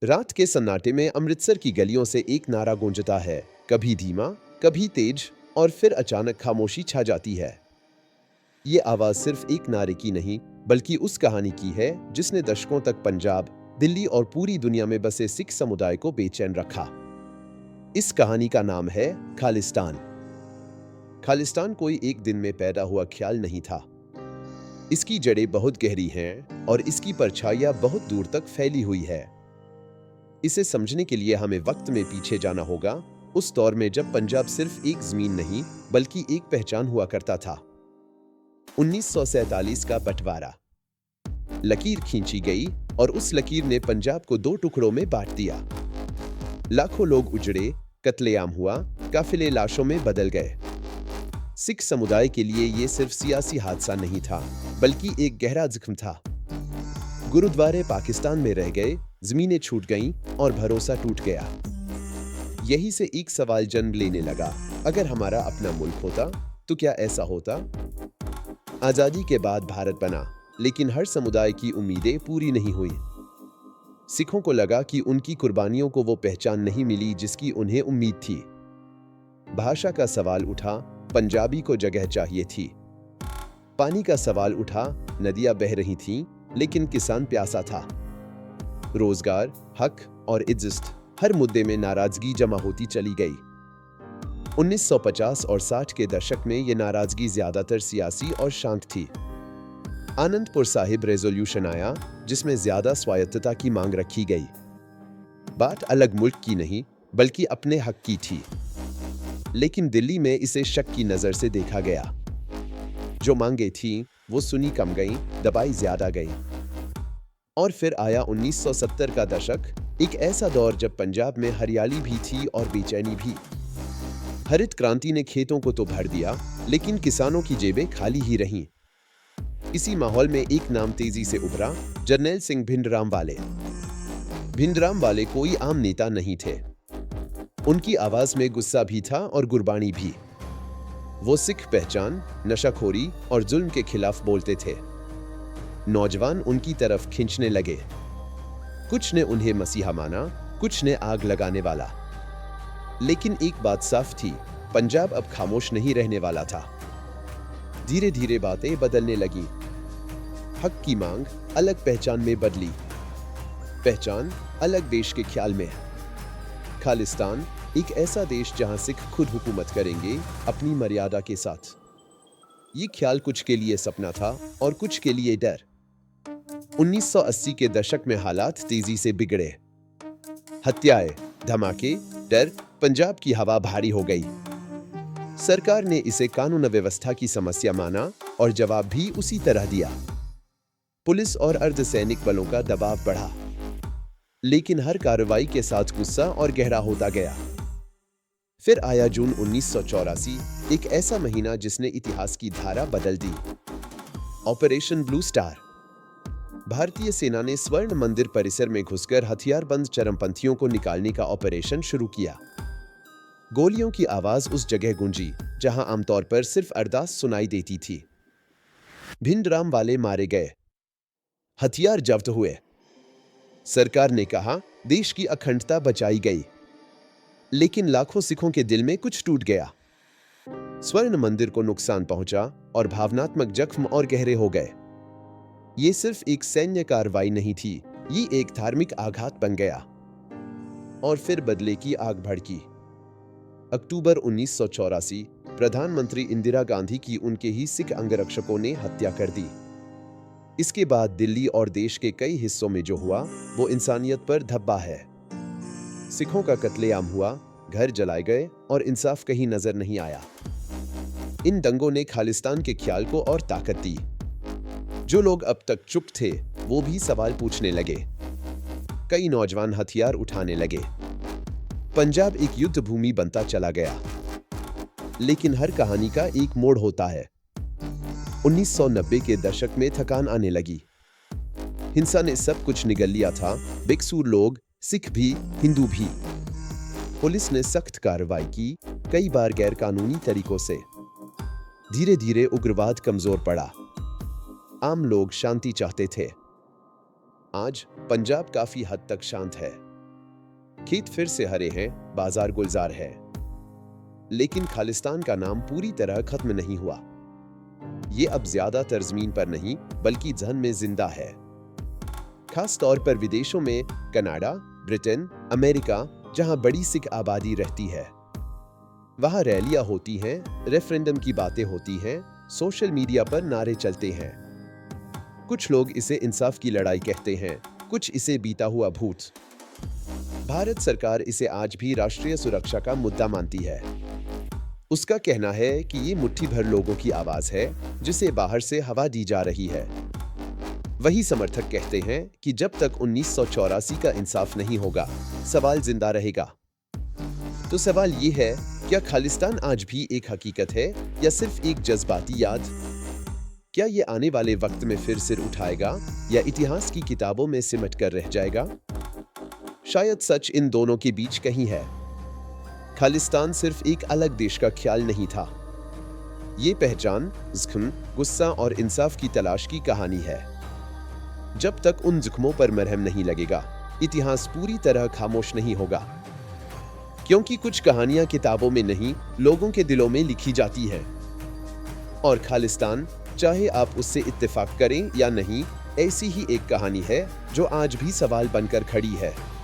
रात के सन्नाटे में अमृतसर की गलियों से एक नारा गूंजता है, कभी धीमा, कभी तेज, और फिर अचानक खामोशी छा जाती है। ये आवाज सिर्फ एक नारे की नहीं, बल्कि उस कहानी की है जिसने दशकों तक पंजाब, दिल्ली और पूरी दुनिया में बसे सिख समुदाय को बेचैन रखा। इस कहानी का नाम है खालिस्तान। खालिस्तान कोई एक दिन में पैदा हुआ ख्याल नहीं था। इसकी जड़ें बहुत गहरी हैं और इसकी परछाइयां बहुत दूर तक फैली हुई है। इसे समझने के लिए हमें वक्त में पीछे जाना होगा, उस दौर में जब पंजाब सिर्फ एक जमीन नहीं बल्कि एक पहचान हुआ करता था। 1947 का बंटवारा। लकीर खींची गई और उस लकीर ने पंजाब को दो टुकड़ों में बांट दिया। लाखों लोग उजड़े, कत्लेआम हुआ, काफिले लाशों में बदल गए। सिख समुदाय के लिए यह सिर्फ सियासी हादसा नहीं था, बल्कि एक गहरा जख्म था। गुरुद्वारे पाकिस्तान में रह गए, जमीनें छूट गईं और भरोसा टूट गया। यही से एक सवाल जन्म लेने लगा, अगर हमारा अपना मुल्क होता तो क्या ऐसा होता? आजादी के बाद भारत बना, लेकिन हर समुदाय की उम्मीदें पूरी नहीं हुई। सिखों को लगा कि उनकी कुर्बानियों को वो पहचान नहीं मिली जिसकी उन्हें उम्मीद थी। भाषा का सवाल उठा, पंजाबी को जगह चाहिए थी। पानी का सवाल उठा, नदियां बह रही थीं, लेकिन किसान प्यासा था। रोजगार, हक और इज्जत, हर मुद्दे में नाराजगी जमा होती चली गई। 1950 और 60 के दशक में यह नाराजगी ज्यादातर सियासी और शांत थी। आनंदपुर साहिब रेजोल्यूशन आया, जिसमें ज्यादा स्वायत्तता की मांग रखी गई। बात अलग मुल्क की नहीं, बल्कि अपने हक की थी। लेकिन दिल्ली में इसे शक की नजर से देखा गया। जो मांगे थीं, वो सुनी कम गईं, दबाई ज्यादा गई। और फिर आया 1970 का दशक, एक ऐसा दौर जब पंजाब में हरियाली भी थी और बेचैनी भी। हरित क्रांति ने खेतों को तो भर दिया, लेकिन किसानों की जेबें खाली ही रहीं। इसी माहौल में एक नाम तेजी से उभरा, जरनैल सिंह भिंडराम वाले। भिंडराम वाले कोई आम नेता नहीं थे। उनकी आवाज में गुस्सा भी था और गुरबानी भी। वो सिख पहचान, नशाखोरी और जुल्म के खिलाफ बोलते थे। नौजवान उनकी तरफ खींचने लगे। कुछ ने उन्हें मसीहा माना, कुछ ने आग लगाने वाला। लेकिन एक बात साफ थी, पंजाब अब खामोश नहीं रहने वाला था। धीरे धीरे बातें बदलने लगी। हक की मांग अलग पहचान में बदली, पहचान अलग देश के ख्याल में। खालिस्तान, एक ऐसा देश जहां सिख खुद हुकूमत करेंगे, अपनी मर्यादा के साथ। ये ख्याल कुछ के लिए सपना था और कुछ के लिए डर। 1980 के दशक में हालात तेजी से बिगड़े। हत्याएं, धमाके, डर, पंजाब की हवा भारी हो गई। सरकार ने इसे कानून व्यवस्था की समस्या माना और जवाब भी उसी तरह दिया। पुलिस और अर्धसैनिक बलों का दबाव बढ़ा। लेकिन हर कार्रवाई के साथ गुस्सा और गहरा होता गया। फिर आया जून 1984, एक ऐसा महीना जिसने इतिहास की धारा बदल दी। Operation blue star. भारतीय सेना ने स्वर्ण मंदिर परिसर में घुसकर हथियारबंद चरमपंथियों को निकालने का ऑपरेशन शुरू किया। गोलियों की आवाज उस जगह गूंजी जहां आमतौर पर सिर्फ अरदास सुनाई देती थी। भिंडराम वाले मारे गए, हथियार जब्त हुए। सरकार ने कहा, देश की अखंडता बचाई गई। लेकिन लाखों सिखों के दिल में कुछ टूट गया। स्वर्ण मंदिर को नुकसान पहुंचा और भावनात्मक जख्म और गहरे हो गए। ये सिर्फ एक सैन्य कार्रवाई नहीं थी, ये एक धार्मिक आघात बन गया। और फिर बदले की आग भड़की। अक्टूबर 1984, प्रधानमंत्री इंदिरा गांधी की उनके ही सिख अंगरक्षकों ने हत्या कर दी। इसके बाद दिल्ली और देश के कई हिस्सों में जो हुआ, वो इंसानियत पर धब्बा है। सिखों का कत्लेआम हुआ, घर जलाए गए और इंसाफ कहीं नजर नहीं आया। इन दंगों ने खालिस्तान के ख्याल को और ताकत दी। जो लोग अब तक चुप थे, वो भी सवाल पूछने लगे। कई नौजवान हथियार उठाने लगे। पंजाब एक युद्ध भूमि बनता चला गया। लेकिन हर कहानी का एक मोड़ होता है। 1990 के दशक में थकान आने लगी। हिंसा ने सब कुछ निगल लिया था, बेकसूर लोग, सिख भी, हिंदू भी। पुलिस ने सख्त कार्रवाई की, कई बार गैर कानूनी तरीकों से। धीरे धीरे उग्रवाद कमजोर पड़ा। आम लोग शांति चाहते थे। आज पंजाब काफी हद तक शांत है, खेत फिर से हरे हैं, बाजार गुलजार है। लेकिन खालिस्तान का नाम पूरी तरह खत्म नहीं हुआ। ये अब ज्यादातर जमीन पर नहीं बल्कि जहन में जिंदा है। खास तौर पर विदेशों में कनाडा, ब्रिटेन, अमेरिका, जहां बड़ी सिख आबादी रहती है। वहां रैलियां होती हैं, रेफरेंडम की बातें होती हैं, सोशल मीडिया पर नारे चलते हैं। कुछ लोग इसे इंसाफ की लड़ाई कहते हैं, कुछ इसे बीता हुआ भूत। भारत सरकार इसे आज भी राष्ट्रीय सुरक्षा का मुद्दा मानती है। उसका कहना है कि ये मुट्ठी भर लोगों की आवाज है जिसे बाहर से हवा दी जा रही है। वही समर्थक कहते हैं कि जब तक 1984 का इंसाफ नहीं होगा, सवाल जिंदा रहेगा। तो सवाल ये है, क्या खालिस्तान आज भी एक हकीकत है या सिर्फ एक जज्बाती याद? क्या ये आने वाले वक्त में फिर सिर उठाएगा या इतिहास की किताबों में सिमट कर रह जाएगा? शायद सच इन दोनों के बीच कहीं है। खालिस्तान सिर्फ एक अलग देश का ख्याल नहीं था। ये पहचान, ज़ख्म, गुस्सा और इंसाफ की तलाश की कहानी है। जब तक उन ज़ख्मों पर मरहम नहीं लगेगा, इतिहास पूरी तरह खामोश नहीं होगा। क्योंकि कुछ कहानियां किताबों में नहीं, लोगों के दिलों में लिखी जाती हैं। और खालिस्तान, चाहे आप उससे इत्तेफाक करें या नहीं, ऐसी ही एक कहानी है जो आज भी सवाल बनकर खड़ी है।